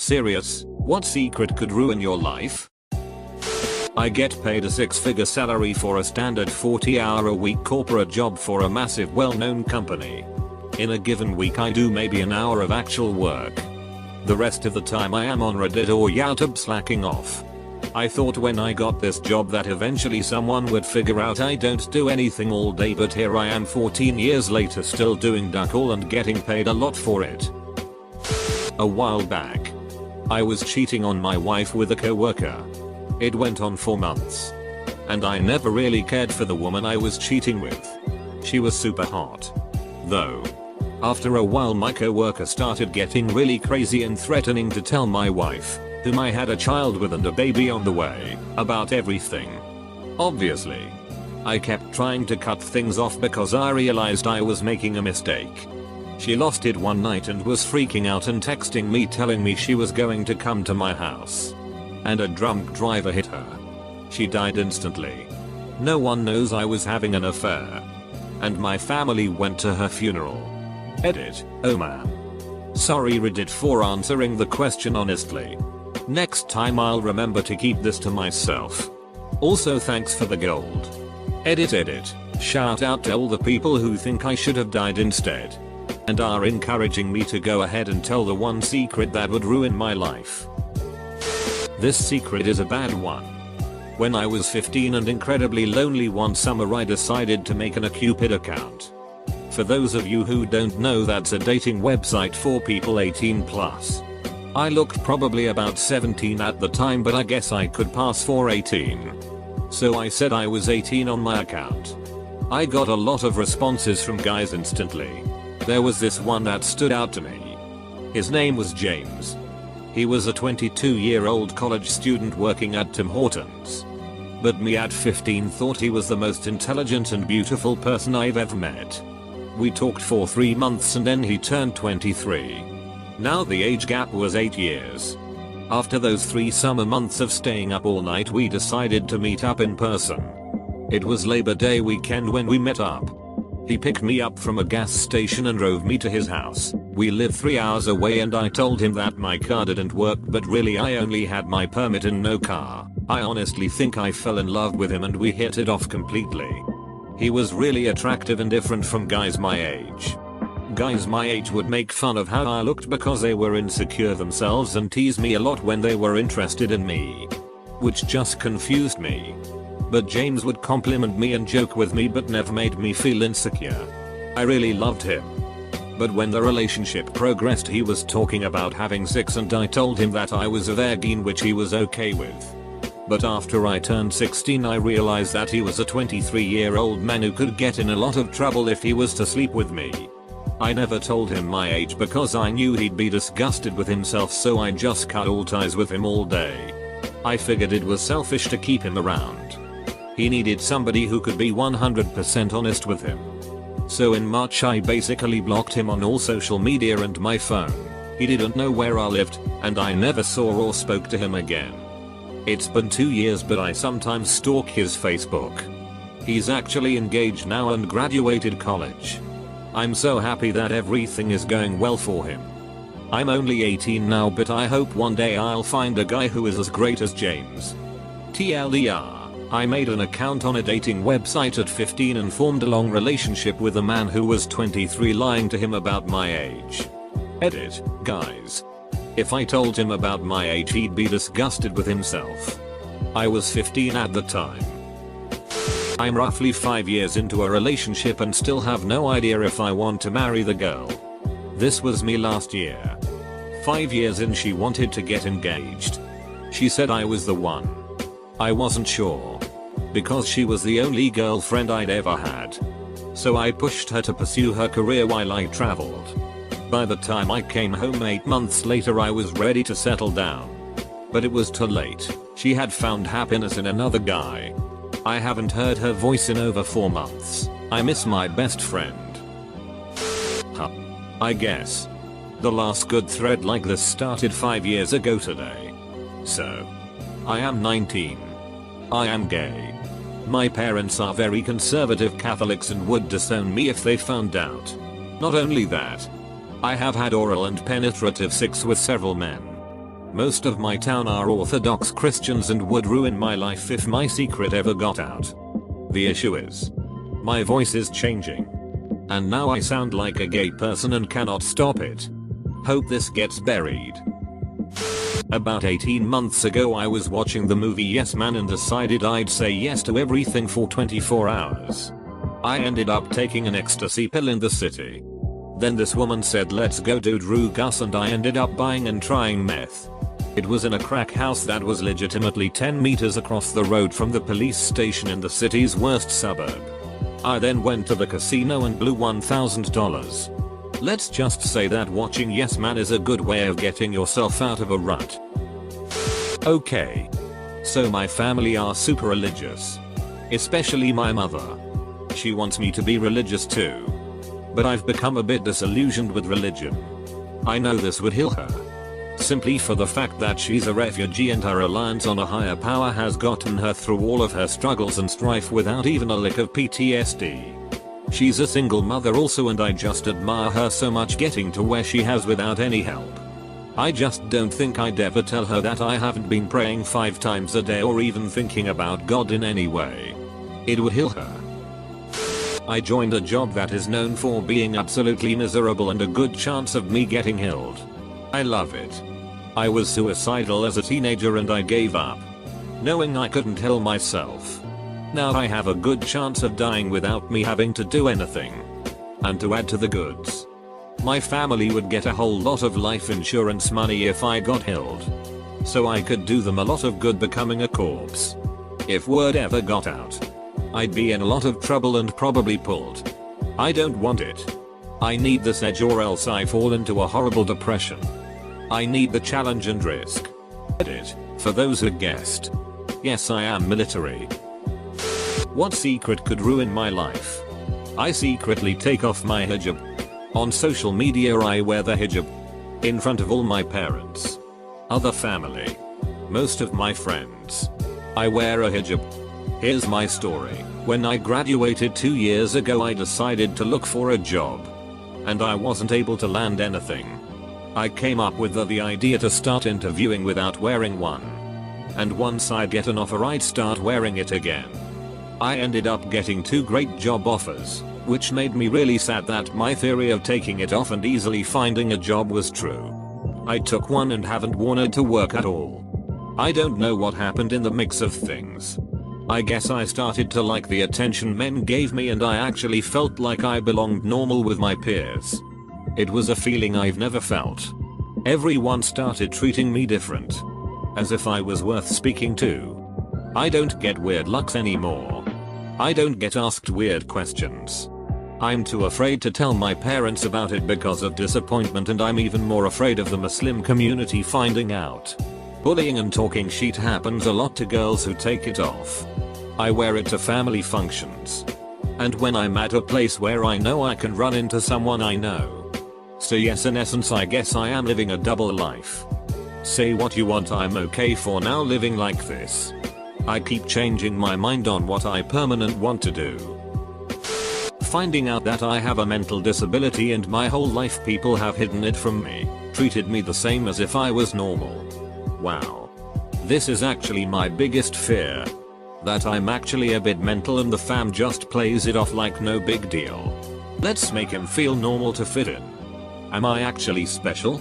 Serious, what secret could ruin your life? I get paid a 6-figure salary for a standard 40-hour-a-week corporate job for a massive well-known company. In a given week I do maybe an hour of actual work. The rest of the time I am on Reddit or YouTube slacking off. I thought when I got this job that eventually someone would figure out I don't do anything all day, but here I am 14 years later still doing duck all and getting paid a lot for it. A while back, I was cheating on my wife with a coworker. It went on for months. And I never really cared for the woman I was cheating with. She was super hot. Though. After a while my coworker started getting really crazy and threatening to tell my wife, whom I had a child with and a baby on the way, about everything. Obviously. I kept trying to cut things off because I realized I was making a mistake. She lost it one night and was freaking out and texting me telling me she was going to come to my house. And a drunk driver hit her. She died instantly. No one knows I was having an affair. And my family went to her funeral. Edit, oh man. Sorry Reddit for answering the question honestly. Next time I'll remember to keep this to myself. Also thanks for the gold. Edit. Shout out to all the people who think I should have died instead. And are encouraging me to go ahead and tell the one secret that would ruin my life. This secret is a bad one. When I was 15 and incredibly lonely one summer I decided to make an Cupid account. For those of you who don't know, that's a dating website for people 18 plus. I looked probably about 17 at the time, but I guess I could pass for 18. So I said I was 18 on my account. I got a lot of responses from guys instantly. There was this one that stood out to me. His name was James. He was a 22-year-old college student working at Tim Hortons. But me at 15 thought he was the most intelligent and beautiful person I've ever met. We talked for 3 months and then he turned 23. Now the age gap was 8 years. After those 3 summer months of staying up all night we decided to meet up in person. It was Labor Day weekend when we met up. He picked me up from a gas station and drove me to his house. We lived 3 hours away and I told him that my car didn't work, but really I only had my permit and no car. I honestly think I fell in love with him and we hit it off completely. He was really attractive and different from guys my age. Guys my age would make fun of how I looked because they were insecure themselves and tease me a lot when they were interested in me. Which just confused me. But James would compliment me and joke with me but never made me feel insecure. I really loved him. But when the relationship progressed he was talking about having sex and I told him that I was a virgin, which he was okay with. But after I turned 16 I realized that he was a 23-year-old man who could get in a lot of trouble if he was to sleep with me. I never told him my age because I knew he'd be disgusted with himself, so I just cut all ties with him all day. I figured it was selfish to keep him around. He needed somebody who could be 100% honest with him. So in March I basically blocked him on all social media and my phone. He didn't know where I lived, and I never saw or spoke to him again. It's been 2 years but I sometimes stalk his Facebook. He's actually engaged now and graduated college. I'm so happy that everything is going well for him. I'm only 18 now, but I hope one day I'll find a guy who is as great as James. TLDR. I made an account on a dating website at 15 and formed a long relationship with a man who was 23, lying to him about my age. Edit, guys. If I told him about my age he'd be disgusted with himself. I was 15 at the time. I'm roughly 5 years into a relationship and still have no idea if I want to marry the girl. This was me last year. 5 years in she wanted to get engaged. She said I was the one. I wasn't sure. Because she was the only girlfriend I'd ever had. So I pushed her to pursue her career while I traveled. By the time I came home 8 months later I was ready to settle down. But it was too late. She had found happiness in another guy. I haven't heard her voice in over 4 months. I miss my best friend. Huh. I guess. The last good thread like this started 5 years ago today. So. I am 19. I am gay. My parents are very conservative Catholics and would disown me if they found out. Not only that. I have had oral and penetrative sex with several men. Most of my town are Orthodox Christians and would ruin my life if my secret ever got out. The issue is, my voice is changing. And now I sound like a gay person and cannot stop it. Hope this gets buried. About 18 months ago I was watching the movie Yes Man and decided I'd say yes to everything for 24 hours. I ended up taking an ecstasy pill in the city. Then this woman said let's go do drugs and I ended up buying and trying meth. It was in a crack house that was legitimately 10 meters across the road from the police station in the city's worst suburb. I then went to the casino and blew $1,000. Let's just say that watching Yes Man is a good way of getting yourself out of a rut. Okay. So my family are super religious. Especially my mother. She wants me to be religious too. But I've become a bit disillusioned with religion. I know this would heal her. Simply for the fact that she's a refugee and her reliance on a higher power has gotten her through all of her struggles and strife without even a lick of PTSD. She's a single mother also and I just admire her so much getting to where she has without any help. I just don't think I'd ever tell her that I haven't been praying 5 times a day or even thinking about God in any way. It would heal her. I joined a job that is known for being absolutely miserable and a good chance of me getting healed. I love it. I was suicidal as a teenager and I gave up, knowing I couldn't heal myself. Now I have a good chance of dying without me having to do anything. And to add to the goods, my family would get a whole lot of life insurance money if I got healed. So I could do them a lot of good becoming a corpse. If word ever got out, I'd be in a lot of trouble and probably pulled. I don't want it. I need this edge or else I fall into a horrible depression. I need the challenge and risk. Edit, for those who guessed. Yes, I am military. What secret could ruin my life? I secretly take off my hijab. On social media I wear the hijab. In front of all my parents. Other family. Most of my friends. I wear a hijab. Here's my story. When I graduated 2 years ago I decided to look for a job. And I wasn't able to land anything. I came up with the idea to start interviewing without wearing one. And once I get an offer I'd start wearing it again. I ended up getting 2 great job offers, which made me really sad that my theory of taking it off and easily finding a job was true. I took one and haven't worn it to work at all. I don't know what happened in the mix of things. I guess I started to like the attention men gave me and I actually felt like I belonged normal with my peers. It was a feeling I've never felt. Everyone started treating me different. As if I was worth speaking to. I don't get weird looks anymore. I don't get asked weird questions. I'm too afraid to tell my parents about it because of disappointment and I'm even more afraid of the Muslim community finding out. Bullying and talking shit happens a lot to girls who take it off. I wear it to family functions. And when I'm at a place where I know I can run into someone I know. So yes, in essence I guess I am living a double life. Say what you want, I'm okay for now living like this. I keep changing my mind on what I permanent want to do. Finding out that I have a mental disability and my whole life people have hidden it from me, treated me the same as if I was normal. Wow. This is actually my biggest fear. That I'm actually a bit mental and the fam just plays it off like no big deal. Let's make him feel normal to fit in. Am I actually special?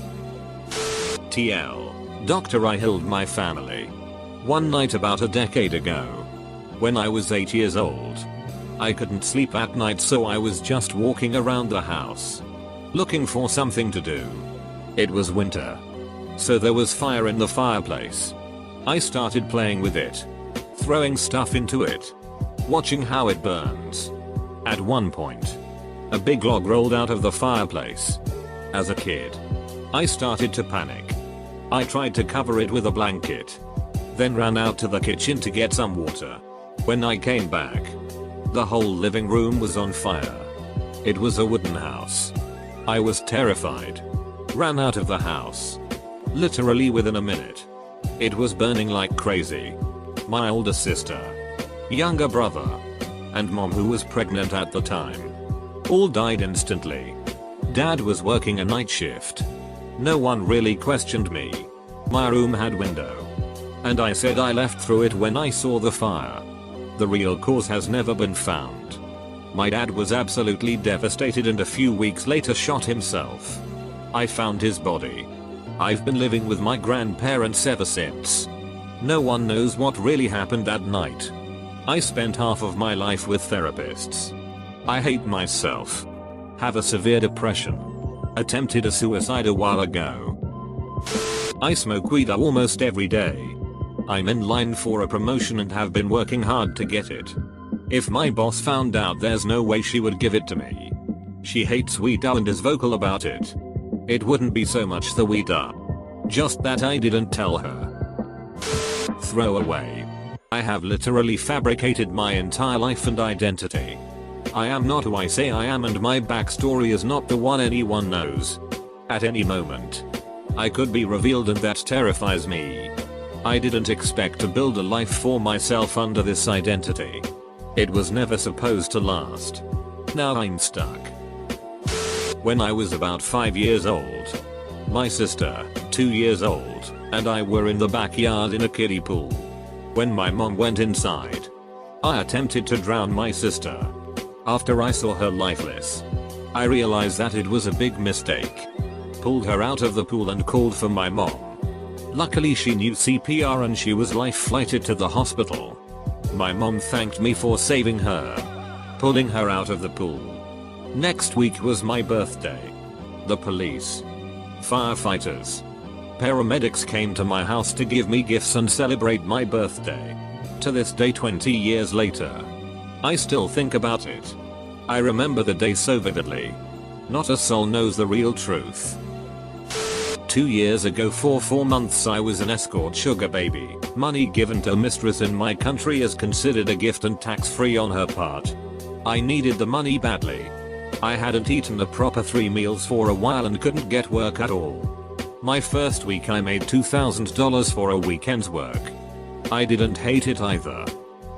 TL. Doctor, I healed my family. One night about a decade ago. When I was 8 years old. I couldn't sleep at night so I was just walking around the house. Looking for something to do. It was winter. So there was fire in the fireplace. I started playing with it. Throwing stuff into it. Watching how it burns. At one point. A big log rolled out of the fireplace. As a kid. I started to panic. I tried to cover it with a blanket. Then ran out to the kitchen to get some water. When I came back. The whole living room was on fire. It was a wooden house. I was terrified. Ran out of the house. Literally within a minute. It was burning like crazy. My older sister. Younger brother. And mom who was pregnant at the time. All died instantly. Dad was working a night shift. No one really questioned me. My room had window. And I said I left through it when I saw the fire. The real cause has never been found. My dad was absolutely devastated and a few weeks later shot himself. I found his body. I've been living with my grandparents ever since. No one knows what really happened that night. I spent half of my life with therapists. I hate myself. Have a severe depression. Attempted a suicide a while ago. I smoke weed almost every day. I'm in line for a promotion and have been working hard to get it. If my boss found out, there's no way she would give it to me. She hates weed and is vocal about it. It wouldn't be so much the weed, just that I didn't tell her. Throw away. I have literally fabricated my entire life and identity. I am not who I say I am, and my backstory is not the one anyone knows. At any moment, I could be revealed, and that terrifies me. I didn't expect to build a life for myself under this identity. It was never supposed to last. Now I'm stuck. When I was about 5 years old, my sister, 2 years old, and I were in the backyard in a kiddie pool. When my mom went inside, I attempted to drown my sister. After I saw her lifeless, I realized that it was a big mistake. Pulled her out of the pool and called for my mom. Luckily she knew CPR and she was life-flighted to the hospital. My mom thanked me for saving her, pulling her out of the pool. Next week was my birthday. The police, firefighters, paramedics came to my house to give me gifts and celebrate my birthday. To this day, 20 years later, I still think about it. I remember the day so vividly. Not a soul knows the real truth. 2 years ago, for 4 months I was an escort sugar baby. Money given to a mistress in my country is considered a gift and tax-free on her part. I needed the money badly. I hadn't eaten a proper 3 meals for a while and couldn't get work at all. My first week I made $2,000 for a weekend's work. I didn't hate it either.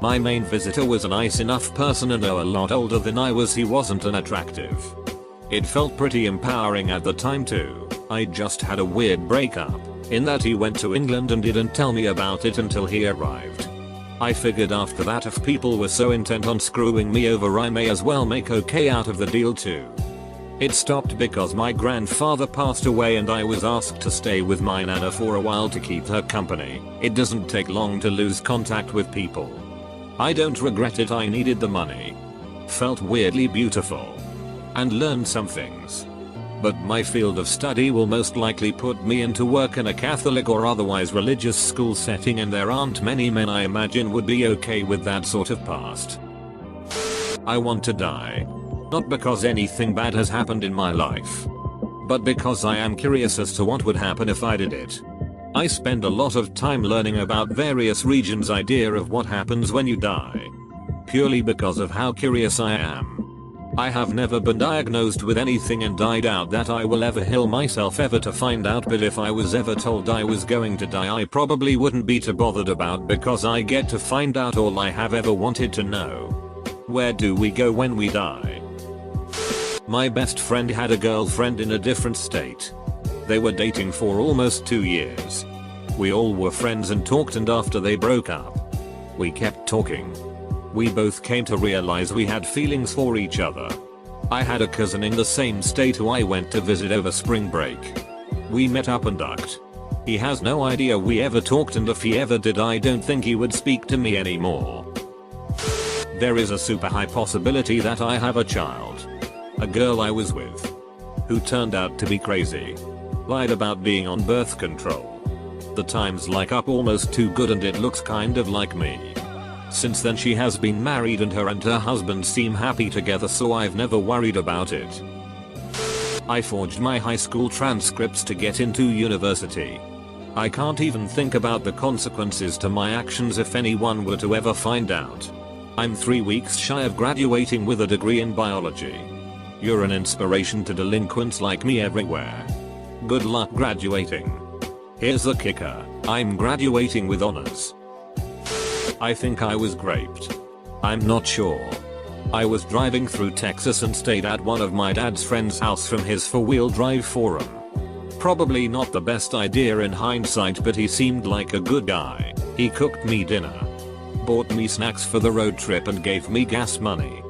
My main visitor was a nice enough person and a lot older than I was. He wasn't unattractive. It felt pretty empowering at the time too. I just had a weird breakup, in that he went to England and didn't tell me about it until he arrived. I figured after that, if people were so intent on screwing me over, I may as well make okay out of the deal too. It stopped because my grandfather passed away and I was asked to stay with my nana for a while to keep her company. It doesn't take long to lose contact with people. I don't regret it. I needed the money. Felt weirdly beautiful. And learned some things. But my field of study will most likely put me into work in a Catholic or otherwise religious school setting, and there aren't many men I imagine would be okay with that sort of past. I want to die. Not because anything bad has happened in my life, but because I am curious as to what would happen if I did it. I spend a lot of time learning about various regions' idea of what happens when you die. Purely because of how curious I am. I have never been diagnosed with anything and I doubt that I will ever heal myself ever to find out, but if I was ever told I was going to die, I probably wouldn't be too bothered about, because I get to find out all I have ever wanted to know. Where do we go when we die? My best friend had a girlfriend in a different state. They were dating for almost 2 years. We all were friends and talked, and after they broke up, we kept talking. We both came to realize we had feelings for each other. I had a cousin in the same state who I went to visit over spring break. We met up and ducked. He has no idea we ever talked, and if he ever did, I don't think he would speak to me anymore. There is a super high possibility that I have a child. A girl I was with, who turned out to be crazy. Lied about being on birth control. The times like up almost too good, and it looks kind of like me. Since then she has been married and her husband seem happy together, so I've never worried about it. I forged my high school transcripts to get into university. I can't even think about the consequences to my actions if anyone were to ever find out. I'm 3 weeks shy of graduating with a degree in biology. You're an inspiration to delinquents like me everywhere. Good luck graduating. Here's the kicker, I'm graduating with honors. I think I was raped. I'm not sure. I was driving through Texas and stayed at one of my dad's friend's house from his 4-wheel drive forum. probably not the best idea in hindsight, but he seemed like a good guy. He cooked me dinner, bought me snacks for the road trip, and gave me gas money.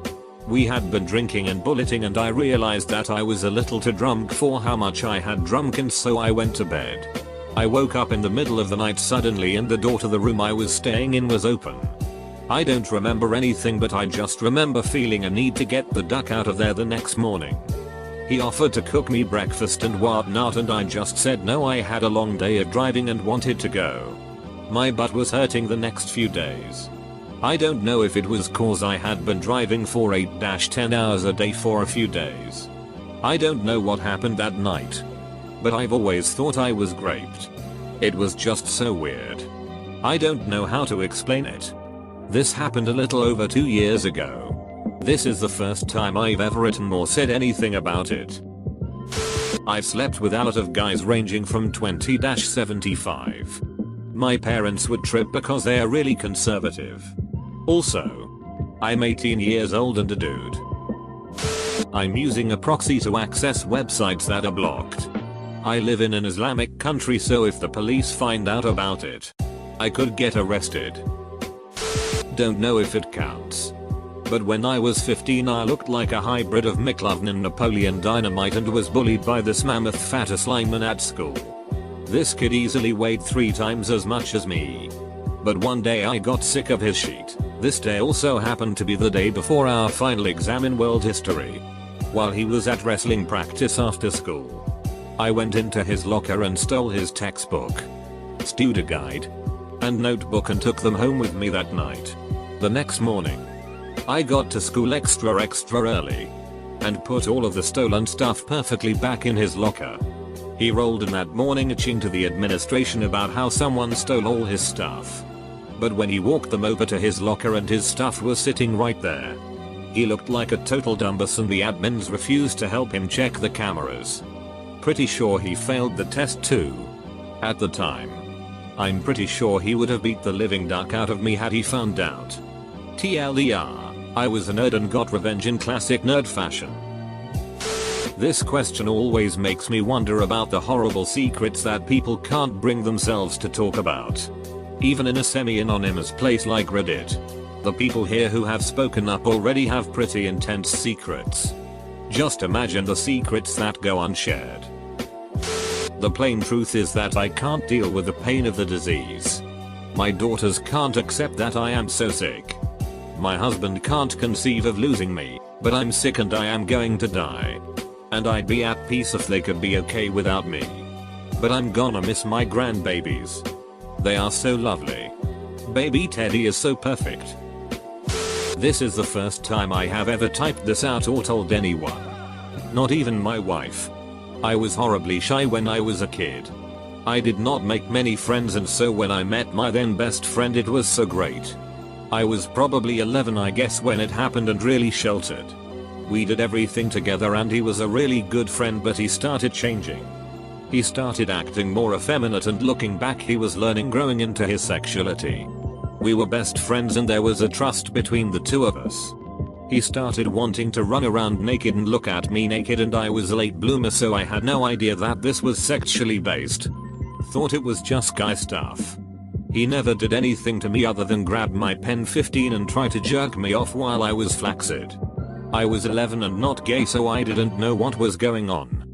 We had been drinking and bulleting, and I realized that I was a little too drunk for how much I had drunk, and so I went to bed. I woke up in the middle of the night suddenly, and the door to the room I was staying in was open. I don't remember anything, but I just remember feeling a need to get the duck out of there the next morning. He offered to cook me breakfast and whatnot, and I just said no. I had a long day of driving and wanted to go. My butt was hurting the next few days. I don't know if it was cause I had been driving for 8-10 hours a day for a few days. I don't know what happened that night, but I've always thought I was raped. It was just so weird. I don't know how to explain it. This happened a little over 2 years ago. This is the first time I've ever written or said anything about it. I've slept with a lot of guys ranging from 20-75. My parents would trip because they are really conservative. Also, I'm 18 years old and a dude. I'm using a proxy to access websites that are blocked. I live in an Islamic country, so if the police find out about it, I could get arrested. Don't know if it counts, but when I was 15 I looked like a hybrid of McLovin and Napoleon Dynamite and was bullied by this mammoth fat Sliman at school. This kid easily weighed 3 times as much as me. But one day I got sick of his shit. This day also happened to be the day before our final exam in world history. While he was at wrestling practice after school, I went into his locker and stole his textbook, student guide, and notebook and took them home with me that night. The next morning, I got to school extra early and put all of the stolen stuff perfectly back in his locker. He rolled in that morning itching to the administration about how someone stole all his stuff. But when he walked them over to his locker and his stuff was sitting right there, he looked like a total dumbass, and the admins refused to help him check the cameras. Pretty sure he failed the test too. At the time, I'm pretty sure he would have beat the living duck out of me had he found out. TLDR, I was a nerd and got revenge in classic nerd fashion. This question always makes me wonder about the horrible secrets that people can't bring themselves to talk about. Even in a semi-anonymous place like Reddit, the people here who have spoken up already have pretty intense secrets. Just imagine the secrets that go unshared. The plain truth is that I can't deal with the pain of the disease. My daughters can't accept that I am so sick. My husband can't conceive of losing me, but I'm sick and I am going to die. And I'd be at peace if they could be okay without me. But I'm gonna miss my grandbabies. They are so lovely. Baby Teddy is so perfect. This is the first time I have ever typed this out or told anyone. Not even my wife. I was horribly shy when I was a kid. I did not make many friends, and so when I met my then best friend it was so great. I was probably 11 I guess when it happened, and really sheltered. We did everything together and he was a really good friend, but he started changing. He started acting more effeminate, and looking back he was learning, growing into his sexuality. We were best friends and there was a trust between the two of us. He started wanting to run around naked and look at me naked, and I was a late bloomer so I had no idea that this was sexually based. Thought it was just guy stuff. He never did anything to me other than grab my pen 15 and try to jerk me off while I was flaccid. I was 11 and not gay, so I didn't know what was going on.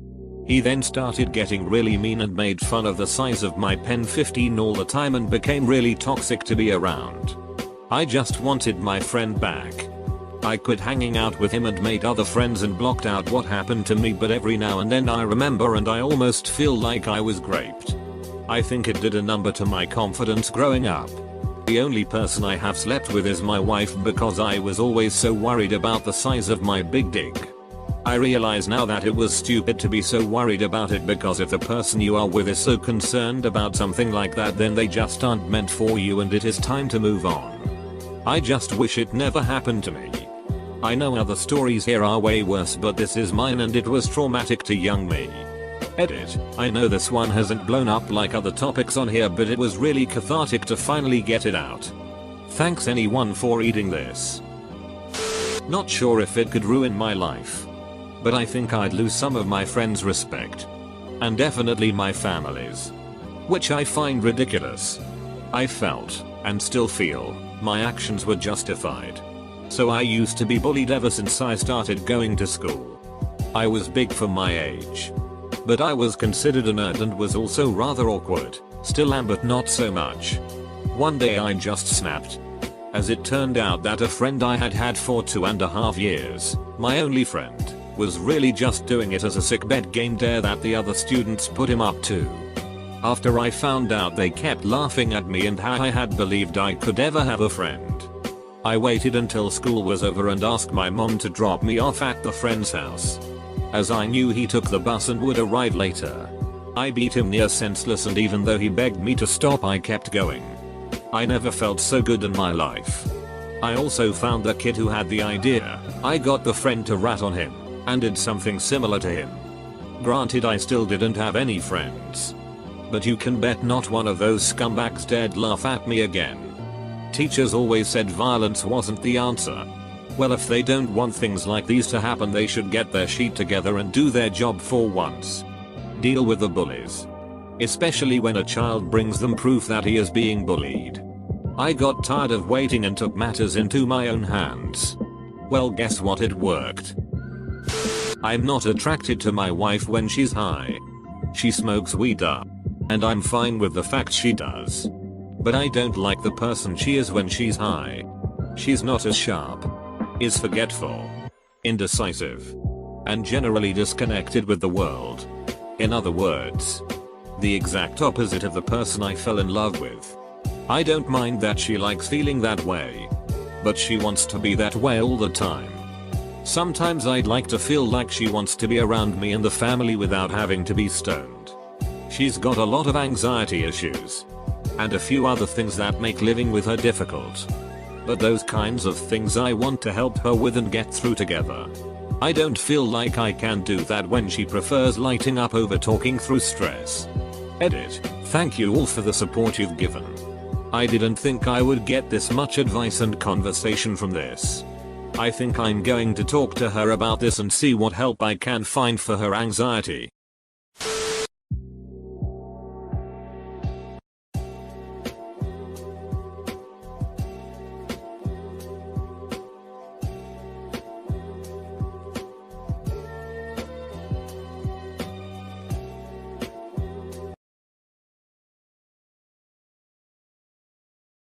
He then started getting really mean and made fun of the size of my pen 15 all the time and became really toxic to be around. I just wanted my friend back. I quit hanging out with him and made other friends and blocked out what happened to me, but every now and then I remember and I almost feel like I was raped. I think it did a number to my confidence growing up. The only person I have slept with is my wife because I was always so worried about the size of my big dick. I realize now that it was stupid to be so worried about it, because if the person you are with is so concerned about something like that, then they just aren't meant for you and it is time to move on. I just wish it never happened to me. I know other stories here are way worse, but this is mine and it was traumatic to young me. Edit. I know this one hasn't blown up like other topics on here, but it was really cathartic to finally get it out. Thanks anyone for reading this. Not sure if it could ruin my life, but I think I'd lose some of my friends' respect. and definitely my family's. Which I find ridiculous. I felt, and still feel, my actions were justified. So I used to be bullied ever since I started going to school. I was big for my age. But I was considered a nerd and was also rather awkward, still am but not so much. One day I just snapped. As it turned out that a friend I had had for 2.5 years, my only friend, was really just doing it as a sickbed game dare that the other students put him up to. After I found out, they kept laughing at me and how I had believed I could ever have a friend. I waited until school was over and asked my mom to drop me off at the friend's house. As I knew he took the bus and would arrive later. I beat him near senseless, and even though he begged me to stop, I kept going. I never felt so good in my life. I also found the kid who had the idea. I got the friend to rat on him, and did something similar to him. Granted, I still didn't have any friends. But you can bet not one of those scumbags dared laugh at me again. Teachers always said violence wasn't the answer. Well, if they don't want things like these to happen, they should get their shit together and do their job for once. Deal with the bullies. Especially when a child brings them proof that he is being bullied. I got tired of waiting and took matters into my own hands. Well, guess what? It worked. I'm not attracted to my wife when she's high. She smokes weed up. And I'm fine with the fact she does. But I don't like the person she is when she's high. She's not as sharp. Is forgetful. Indecisive. And generally disconnected with the world. In other words, the exact opposite of the person I fell in love with. I don't mind that she likes feeling that way. But she wants to be that way all the time. Sometimes I'd like to feel like she wants to be around me and the family without having to be stoned. She's got a lot of anxiety issues. And a few other things that make living with her difficult. But those kinds of things I want to help her with and get through together. I don't feel like I can do that when she prefers lighting up over talking through stress. Edit. Thank you all for the support you've given. I didn't think I would get this much advice and conversation from this. I think I'm going to talk to her about this and see what help I can find for her anxiety.